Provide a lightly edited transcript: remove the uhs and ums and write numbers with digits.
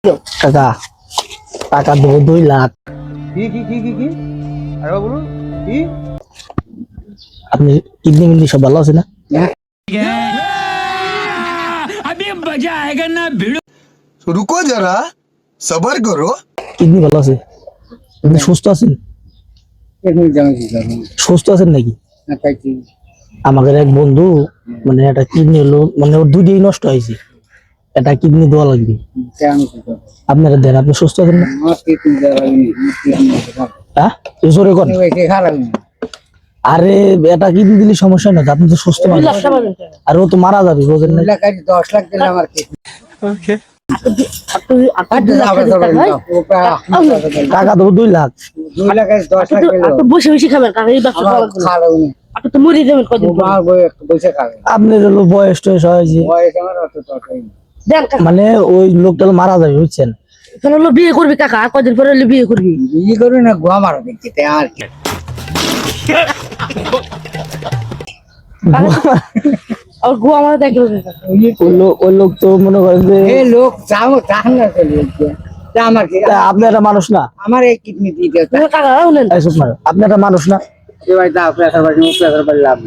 কাকা টাকা দেবো 2 লাখ। কি আরে বলুন কি আপনি কিডনি মিডনি সব ভালো আছে না? रुको जरा सबर करो। কিডনি ভালো আছে? আপনি সুস্থ আছেন? এখন জানাচ্ছি স্যার সুস্থ আছেন নাকি? না তাই কি আমাদের এক বন্ধু মানে একটা কিডনি হলো, মানে ওর 2 দিন নষ্ট হয়েছে, একটা কিডনি দেওয়া লাগবে। কেন কি করব আপনারা দেন, আপনি সুস্থ আছেন না? আমার কি তুমি জানাইনি হ্যাঁ জোরে কোন। ওই কে খালাম আরে এটা কিডনি দিলে সমস্যা না, আপনি তো সুস্থ মানুষ। আর ও তো মারা যাবে, বোঝেন না? 10 লাখ দিলে আমার কি টাকা দেবো 2 লাখ। 2 লাখ 10 লাখ দিলে বসে বসে খাবেন কাকা, এই ব্যবসা করা লাগবে না। খালাম আপনি তো মরে যাবেন কদিন পরে। আমার বই একটু বসে খাবে আপনার হলো বয়স টয়স হয়েছে, বয়স আমার অত টাকাই দেন কাকা, মানে ওই লোকটা হলো মারা যাবে, বুঝছেন? এখানে হলো বিয়ে করবি কাকা, আর কদিন পরে হলো বিয়ে করবি। বিয়ে করবি না গোয়া মারো দেখতে আর কি আর গো আমার দেখে কাকা। ওই লোক তো মনে করেন যে এই লোক যাও না চলে তা আমার কি আপনি একটা মানুষ না। আমার এই কিডনি দিয়ে দাও কাকা শুনেন, এই চুপ মারো, আপনি একটা মানুষ না। ভাই দাও প্রেসার বাড়ি প্রেসার বাড়ি লাভ